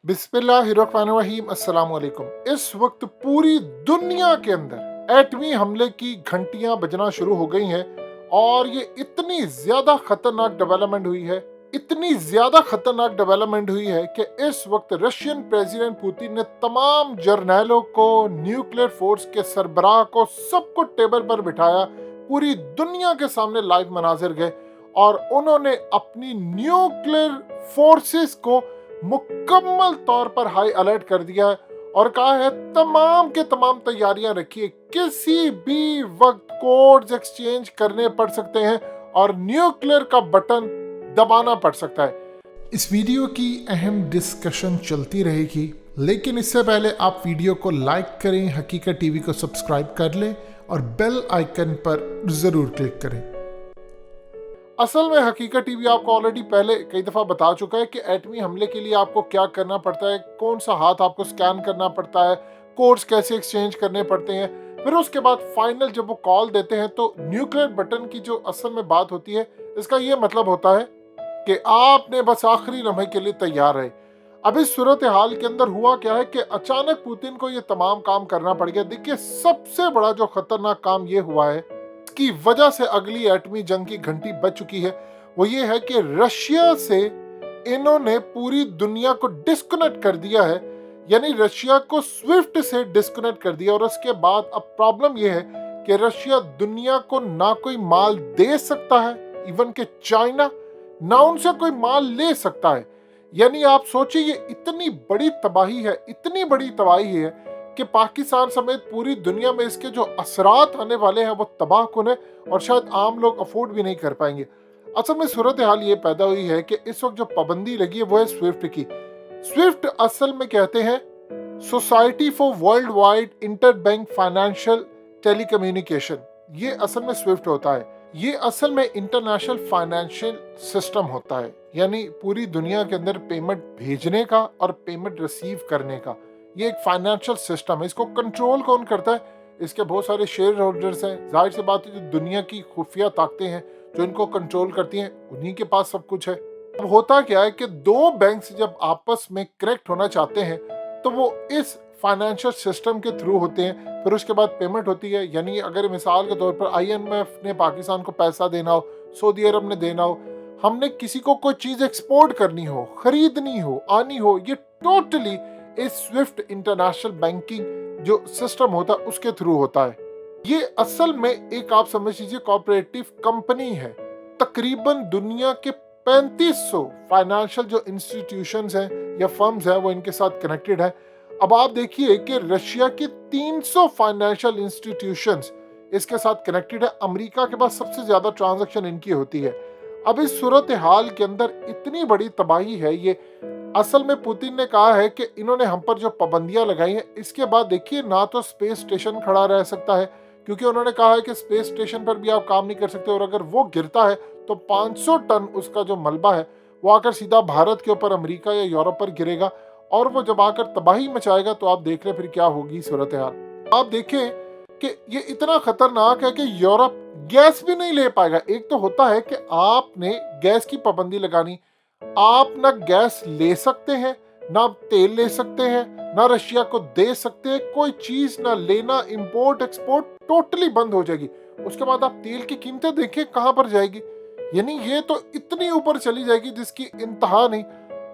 बिस्मिल्लाहिर्रहमानिर्रहीम अस्सलाम वालेकुम। इस वक्त पूरी दुनिया के अंदर एटमी हमले की घंटियां बजना शुरू हो गई हैं और ये इतनी ज़्यादा ख़तरनाक डेवलपमेंट हुई है, इतनी ज़्यादा ख़तरनाक डेवलपमेंट हुई है कि इस वक्त रशियन प्रेसिडेंट पुतिन ने तमाम जर्नैलों को, न्यूक्लियर फोर्स के सरबराह को, सबको टेबल पर बिठाया। पूरी दुनिया के सामने लाइव मनाजिर गए और उन्होंने अपनी न्यूक्लियर फोर्सेस को मुकम्मल तौर पर हाई अलर्ट कर दिया है और कहा है तमाम के तमाम तैयारियां रखिए, किसी भी वक्त कोड्स एक्सचेंज करने पड़ सकते हैं और न्यूक्लियर का बटन दबाना पड़ सकता है। इस वीडियो की अहम डिस्कशन चलती रहेगी, लेकिन इससे पहले आप वीडियो को लाइक करें, हकीकत टीवी को सब्सक्राइब कर लें और बेल आइकन पर ज़रूर क्लिक करें। असल में हकीकत टीवी आपको ऑलरेडी पहले कई दफ़ा बता चुका है कि एटमी हमले के लिए आपको क्या करना पड़ता है, कौन सा हाथ आपको स्कैन करना पड़ता है, कोड्स कैसे एक्सचेंज करने पड़ते हैं। फिर उसके बाद फाइनल जब वो कॉल देते हैं तो न्यूक्लियर बटन की जो असल में बात होती है, इसका ये मतलब होता है कि आपने बस आखिरी लम्हे के लिए तैयार रहे। अब इस सूरत हाल के अंदर हुआ क्या है कि अचानक पुतिन को ये तमाम काम करना पड़ गया। देखिए, सबसे बड़ा जो खतरनाक काम ये हुआ है की वजह से अगली एटमी जंग की घंटी बज चुकी है, वो ये है कि रशिया से इन्होंने पूरी दुनिया को डिस्कनेक्ट कर दिया है, यानी रशिया को स्विफ्ट से डिस्कनेक्ट कर दिया। और उसके बाद अब प्रॉब्लम ये है कि रशिया दुनिया को ना कोई माल दे सकता है, इवन के चाइना ना उनसे कोई माल ले सकता है। यानी आप सोचिए, ये इतनी बड़ी तबाही है, इतनी बड़ी तबाही है कि पाकिस्तान समेत पूरी दुनिया में इसके जो असरात आने वाले हैं वो तबाहकुन है और शायद आम लोग अफोर्ड भी नहीं कर पाएंगे। असल में सूरत हाल ये पैदा हुई है कि इस वक्त जो पाबंदी लगी है वो है स्विफ्ट की। स्विफ्ट असल में कहते हैं society for world wide inter bank financial telecommunication. ये असल में स्विफ्ट होता है। ये असल में इंटरनेशनल फाइनेंशियल सिस्टम होता है, यानी पूरी दुनिया के अंदर पेमेंट भेजने का और पेमेंट रिसीव करने का ये एक फाइनेंशियल सिस्टम है। इसको कंट्रोल कौन करता है? इसके बहुत सारे शेयर होल्डर्स हैं। जाहिर सी बात है, जो दुनिया की खुफिया ताकतें हैं जो इनको कंट्रोल करती हैं, उन्हीं के पास सब कुछ है। अब होता क्या है कि दो बैंक्स जब आपस में कनेक्ट होना चाहते हैं तो वो इस फाइनेंशियल सिस्टम के थ्रू होते हैं। फिर उसके बाद पेमेंट होती है। यानी अगर मिसाल के तौर पर IMF ने पाकिस्तान को पैसा देना हो, सऊदी अरब ने देना हो, हमने किसी को कोई चीज़ एक्सपोर्ट करनी हो, खरीदनी हो, आनी हो, ये टोटली इस स्विफ्ट इंटरनेशनल बैंकिंग जो सिस्टम होता है उसके थ्रू होता है। ये असल में एक आप समझ लीजिए कोऑपरेटिव कंपनी है। तकरीबन दुनिया के 3500 फाइनेंशियल जो इंस्टीट्यूशंस हैं या फर्म्स हैं वो इनके साथ कनेक्टेड है। अब आप देखिए कि रशिया के 300 फाइनेंशियल इंस्टीट्यूशंस इसके साथ कनेक्टेड है। अमेरिका के पास सबसे ज्यादा ट्रांजैक्शन इनकी होती है। अब इस सूरत हाल के अंदर इतनी बड़ी तबाही है ये। असल में पुतिन ने कहा है कि इन्होंने हम पर जो पाबंदियां लगाई हैं, इसके बाद देखिए ना तो स्पेस स्टेशन खड़ा रह सकता है, क्योंकि उन्होंने कहा है कि स्पेस स्टेशन पर भी आप काम नहीं कर सकते और अगर वो गिरता है तो 500 टन उसका जो मलबा है वो आकर सीधा भारत के ऊपर, अमेरिका या यूरोप पर गिरेगा और वो जब आकर तबाही मचाएगा तो आप देख लें फिर क्या होगी सूरत हाल। आप देखें कि ये इतना खतरनाक है कि यूरोप गैस भी नहीं ले पाएगा। एक तो होता है कि आपने गैस की पाबंदी लगानी, आप ना गैस ले सकते हैं, ना तेल ले सकते हैं, ना रशिया को दे सकते हैं, कोई चीज ना लेना, इंपोर्ट एक्सपोर्ट टोटली बंद हो जाएगी। उसके बाद आप तेल की कीमतें देखिए कहां पर जाएगी, यानी ये तो इतनी ऊपर चली जाएगी जिसकी इंतहा नहीं।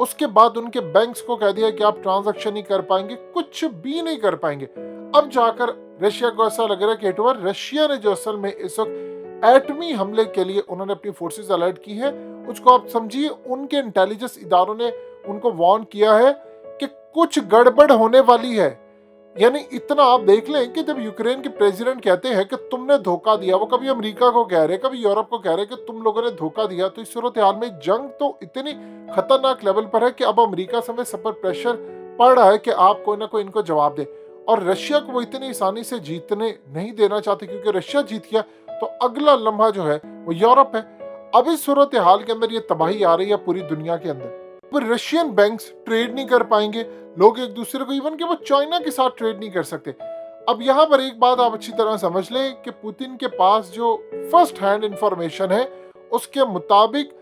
उसके बाद उनके बैंक्स को कह दिया कि आप ट्रांजैक्शन नहीं कर पाएंगे, कुछ भी नहीं कर पाएंगे। अब जाकर रशिया को ऐसा लग रहा है कि एक बार रशिया ने जो असल में इस वक्त एटमी हमले के लिए उन्होंने अपनी फोर्सेस अलर्ट की है, उसको आप समझिए उनके इंटेलिजेंस इदारों ने उनको वार्न किया है कि कुछ गड़बड़ होने वाली है। यानी इतना आप देख लें कि जब यूक्रेन के प्रेसिडेंट कहते हैं कि तुमने धोखा दिया, वो कभी अमेरिका को कह रहे, कभी यूरोप को कह रहे कि तुम लोगों ने धोखा दिया, तो इस सूरत हाल में जंग तो इतनी खतरनाक लेवल पर है कि अब अमेरिका समेत सब पर प्रेशर पड़ रहा है कि आप कोई ना कोई इनको जवाब दे। और रशिया को वो इतनी आसानी से जीतने नहीं देना चाहते, क्योंकि रशिया जीत गया तो अगला लम्हा जो है वो यूरोप है। अब इस सूरत हाल के अंदर ये तबाही आ रही है पूरी दुनिया के अंदर। पर रशियन बैंक्स ट्रेड नहीं कर पाएंगे, लोग एक दूसरे को, इवन कि वो चाइना के साथ ट्रेड नहीं कर सकते। अब यहाँ पर एक बात आप अच्छी तरह समझ लें कि पुतिन के पास जो फर्स्ट हैंड इंफॉर्मेशन है उसके मुताबिक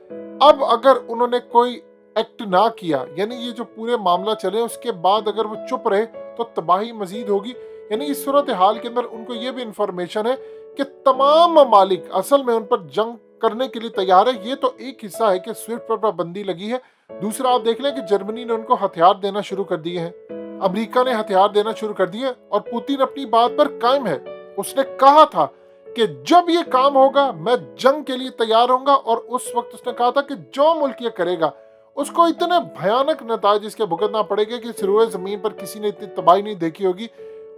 अब अगर उन्होंने कोई एक्ट ना किया, यानी ये जो पूरे मामला चले उसके बाद अगर वो चुप रहे तो तबाही मजीद होगी। यानी इस सूरत हाल के अंदर उनको ये भी इंफॉर्मेशन है कि तमाम ममालिक असल में उन पर जंग करने के लिए तैयार है। ये तो एक हिस्सा है कि स्विफ्ट पर पाबंदी लगी है। दूसरा आप देख लें कि जर्मनी ने उनको हथियार देना शुरू कर दिए हैं, अमेरिका ने हथियार देना शुरू कर दिए और पुतिन अपनी बात पर कायम है। उसने कहा था कि जब ये काम होगा मैं जंग के लिए तैयार होऊंगा, और उस वक्त उसने कहा था कि जो मुल्क ये करेगा उसको इतने भयानक नताज इसके भुगतना पड़ेगा कि सिरोए जमीन पर किसी ने इतनी तबाही नहीं देखी होगी,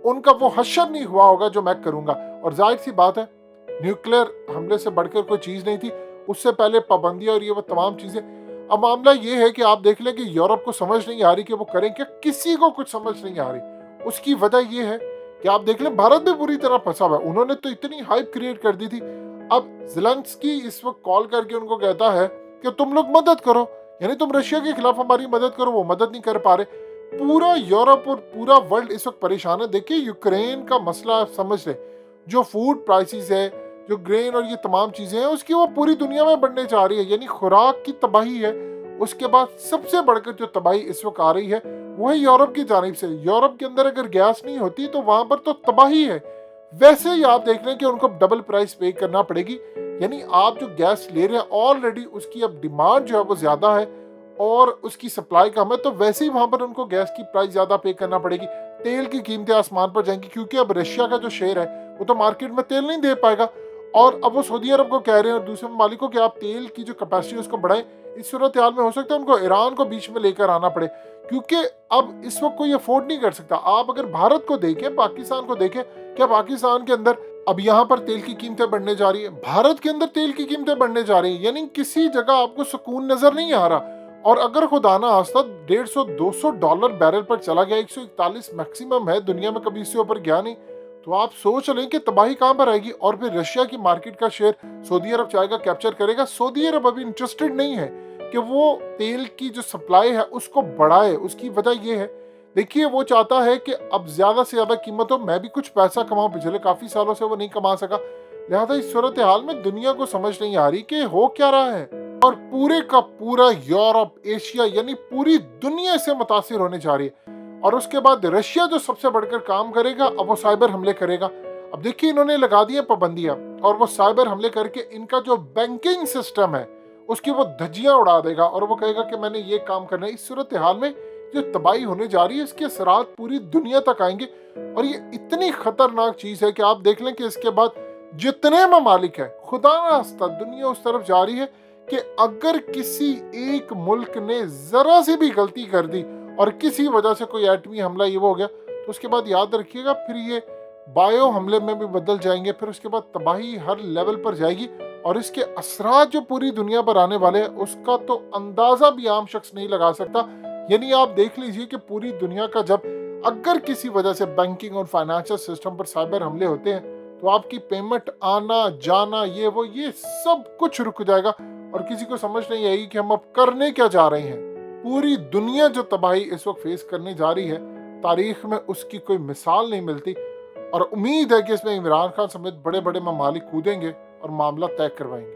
उनका वो हशर नहीं हुआ होगा जो मैं करूंगा। और जाहिर सी बात है न्यूक्लियर हमले से बढ़कर कोई चीज नहीं थी, उससे पहले पाबंदियां और ये वो तमाम चीजें। अब मामला ये है कि आप देख लें कि यूरोप को समझ नहीं आ रही कि वो करें क्या, किसी को कुछ समझ नहीं आ रही। उसकी वजह ये है कि आप देख लें भारत भी पूरी तरह फंसा हुआ है। उन्होंने तो इतनी हाइप क्रिएट कर दी थी। अब ज़ेलेंस्की इस वक्त कॉल करके उनको कहता है कि तुम लोग मदद करो, यानी तुम रशिया के खिलाफ हमारी मदद करो। वो मदद नहीं कर पा रहे। पूरा यूरोप और पूरा वर्ल्ड इस वक्त परेशान है। देखिए यूक्रेन का मसला आप समझ लें, जो फूड प्राइसेस है, जो ग्रेन और ये तमाम चीजें हैं, उसकी वो पूरी दुनिया में बढ़ने जा रही है, यानी खुराक की तबाही है। उसके बाद सबसे बढ़कर जो तबाही इस वक्त आ रही है वो है यूरोप की जानिब से। यूरोप के अंदर अगर गैस नहीं होती तो वहां पर तो तबाही है। वैसे ही आप देख लें कि उनको डबल प्राइस पे करना पड़ेगी, यानी आप जो गैस ले रहे हैं ऑलरेडी उसकी अब डिमांड जो है वो ज्यादा है और उसकी सप्लाई कम है, तो वैसे ही वहां पर उनको गैस की प्राइस ज्यादा पे करना पड़ेगी। तेल की कीमतें आसमान पर जाएंगी, क्योंकि अब रशिया का जो शेयर है वो तो मार्केट में तेल नहीं दे पाएगा। और अब वो सऊदी अरब को कह रहे हैं और दूसरे ममालिक को कि आप तेल की जो कैपेसिटी उसको बढ़ाएं। इस सूरत हाल में हो सकता है उनको ईरान को बीच में लेकर आना पड़े, क्योंकि अब इस वक्त कोई अफोर्ड नहीं कर सकता। आप अगर भारत को देखें, पाकिस्तान को देखें, क्या पाकिस्तान के अंदर अब यहाँ पर तेल की कीमतें बढ़ने जा रही है, भारत के अंदर तेल की कीमतें बढ़ने जा रही है, यानी किसी जगह आपको सुकून नजर नहीं आ रहा। और अगर खुदा ना आस्ता $150-200 बैरल पर चला गया, 141 मैक्सिमम है दुनिया में, कभी इससे ऊपर गया नहीं, तो आप सोच लें कि तबाही कहां पर आएगी। और फिर रशिया की मार्केट का शेयर सऊदी अरब चाहेगा, कैप्चर करेगा। सऊदी अरब अभी इंटरेस्टेड नहीं है कि वो तेल की जो सप्लाई है उसको बढ़ाए। उसकी वजह ये है, देखिए वो चाहता है कि अब ज्यादा से ज्यादा कीमत हो, मैं भी कुछ पैसा कमाऊं। पिछले काफी सालों से वो नहीं कमा सका, लिहाजा इस सूरत हाल में दुनिया को समझ नहीं आ रही कि हो क्या रहा है। और पूरे का पूरा यूरोप, एशिया, यानी पूरी दुनिया से मुतासिर होने जा रही है। और उसके बाद रशिया जो सबसे बढ़कर काम करेगा, अब वो साइबर हमले करेगा। अब देखिए इन्होंने लगा दी है पाबंदियां और वो साइबर हमले करके इनका जो बैंकिंग सिस्टम है उसकी वो धज्जियां उड़ा देगा और वो कहेगा कि मैंने ये काम करना है। इस सूरत हाल में जो तबाही होने जा रही है इसके असरात पूरी दुनिया तक आएंगे। और ये इतनी खतरनाक चीज है कि आप देख लें कि इसके बाद जितने ममालिक है, खुदा नास्ता दुनिया उस तरफ जा रही है कि अगर किसी एक मुल्क ने जरा सी भी गलती कर दी और किसी वजह से कोई एटमी हमला ये वो हो गया, तो उसके बाद याद रखिएगा फिर ये बायो हमले में भी बदल जाएंगे। फिर उसके बाद तबाही हर लेवल पर जाएगी और इसके असरात जो पूरी दुनिया पर आने वाले हैं उसका तो अंदाजा भी आम शख्स नहीं लगा सकता। यानी आप देख लीजिए कि पूरी दुनिया का जब अगर किसी वजह से बैंकिंग और फाइनेंशियल सिस्टम पर साइबर हमले होते हैं तो आपकी पेमेंट आना जाना ये वो ये सब कुछ रुक जाएगा और किसी को समझ नहीं आएगी कि हम अब करने क्या जा रहे हैं। पूरी दुनिया जो तबाही इस वक्त फेस करने जा रही है, तारीख में उसकी कोई मिसाल नहीं मिलती। और उम्मीद है कि इसमें इमरान खान समेत बड़े बड़े ममालिक कूदेंगे और मामला तय करवाएंगे।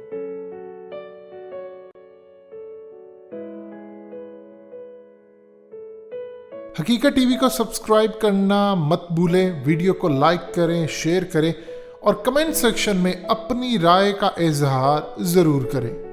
हकीकत टीवी को सब्सक्राइब करना मत भूलें, वीडियो को लाइक करें, शेयर करें और कमेंट सेक्शन में अपनी राय का इजहार जरूर करें।